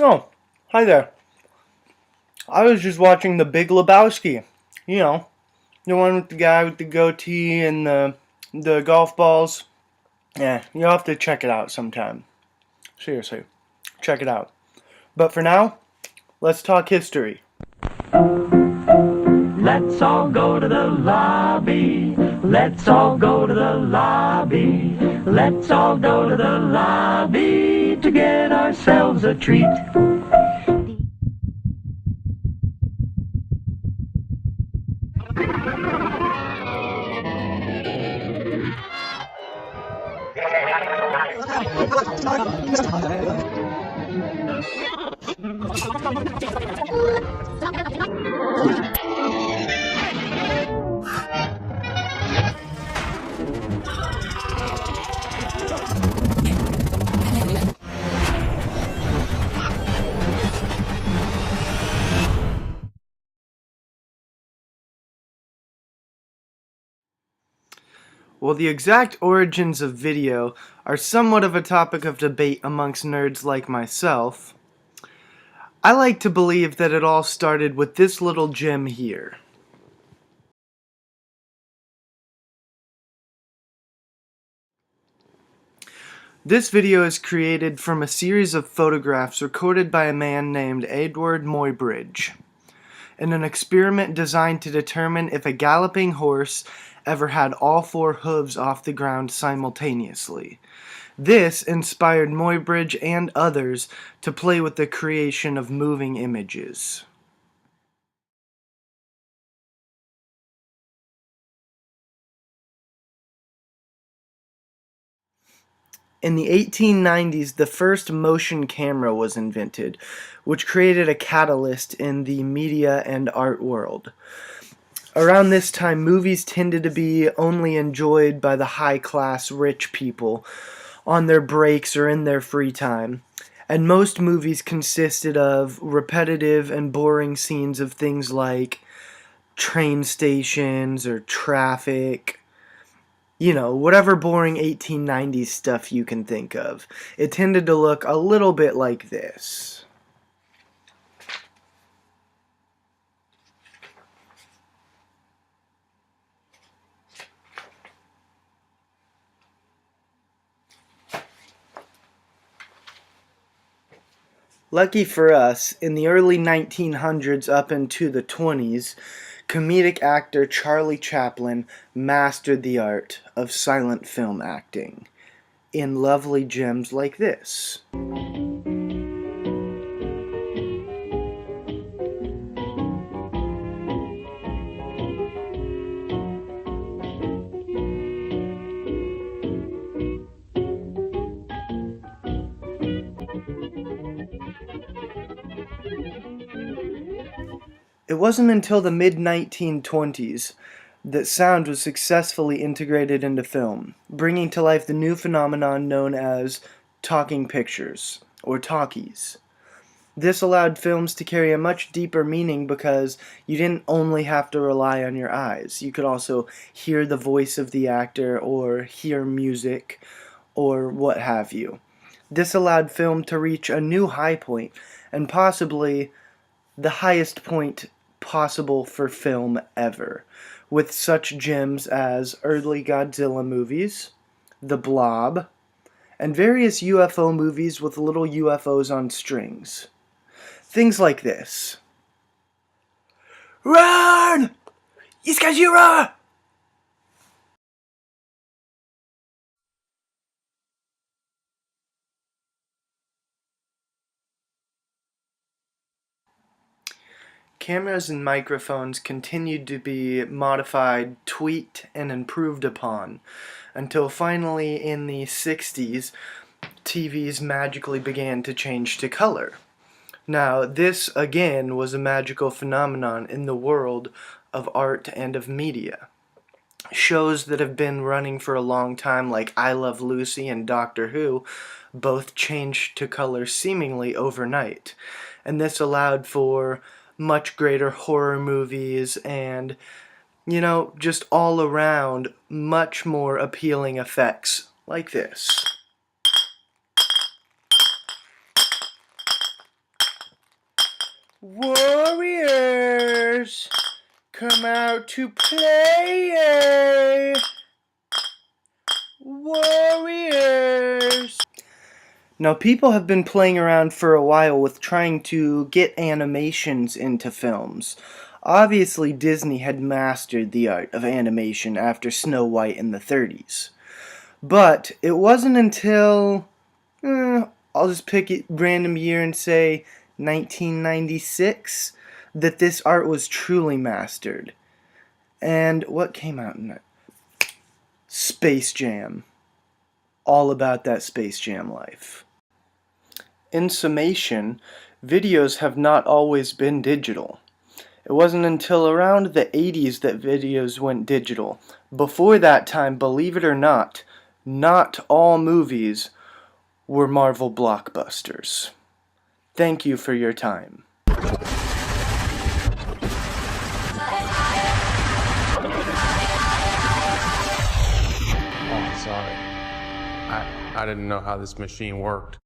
Oh, hi there. I was just watching The Big Lebowski. You know, the one with the guy with the goatee and the golf balls. Yeah, you'll have to check it out sometime. Seriously, check it out. But for now, let's talk history. Let's all go to the lobby. Let's all go to the lobby. Let's all go to the lobby to get ourselves a treat. Well, the exact origins of video are somewhat of a topic of debate amongst nerds like myself. I like to believe that it all started with this little gem here. This video is created from a series of photographs recorded by a man named Edward Muybridge in an experiment designed to determine if a galloping horse ever had all four hooves off the ground simultaneously. This inspired Muybridge and others to play with the creation of moving images. In the 1890s, the first motion camera was invented, which created a catalyst in the media and art world. Around this time, movies tended to be only enjoyed by the high-class rich people on their breaks or in their free time. And most movies consisted of repetitive and boring scenes of things like train stations or traffic, whatever boring 1890s stuff you can think of. It tended to look a little bit like this. Lucky for us, in the early 1900s up into the 20s, comedic actor Charlie Chaplin mastered the art of silent film acting in lovely gems like this. It wasn't until the mid-1920s that sound was successfully integrated into film, bringing to life the new phenomenon known as talking pictures, or talkies. This allowed films to carry a much deeper meaning because you didn't only have to rely on your eyes. You could also hear the voice of the actor or hear music or what have you. This allowed film to reach a new high point and possibly the highest point possible for film ever, with such gems as early Godzilla movies, The Blob, and various UFO movies with little UFOs on strings. Things like this. Run! Iskajira! Cameras and microphones continued to be modified, tweaked, and improved upon, until finally in the 60s, TVs magically began to change to color. Now, this again was a magical phenomenon in the world of art and of media. Shows that have been running for a long time, like I Love Lucy and Doctor Who, both changed to color seemingly overnight. And this allowed for much greater horror movies and, just all around much more appealing effects like this. Warriors, come out to play. Warriors. Now, people have been playing around for a while with trying to get animations into films. Obviously, Disney had mastered the art of animation after Snow White in the 30s. But it wasn't until, I'll just pick a random year and say 1996, that this art was truly mastered. And what came out in it? Space Jam. All about that Space Jam life. In summation, videos have not always been digital. It wasn't until around the 80s that videos went digital. Before that time, believe it or not all movies were Marvel blockbusters. Thank you for your time. Oh, sorry. I didn't know how this machine worked.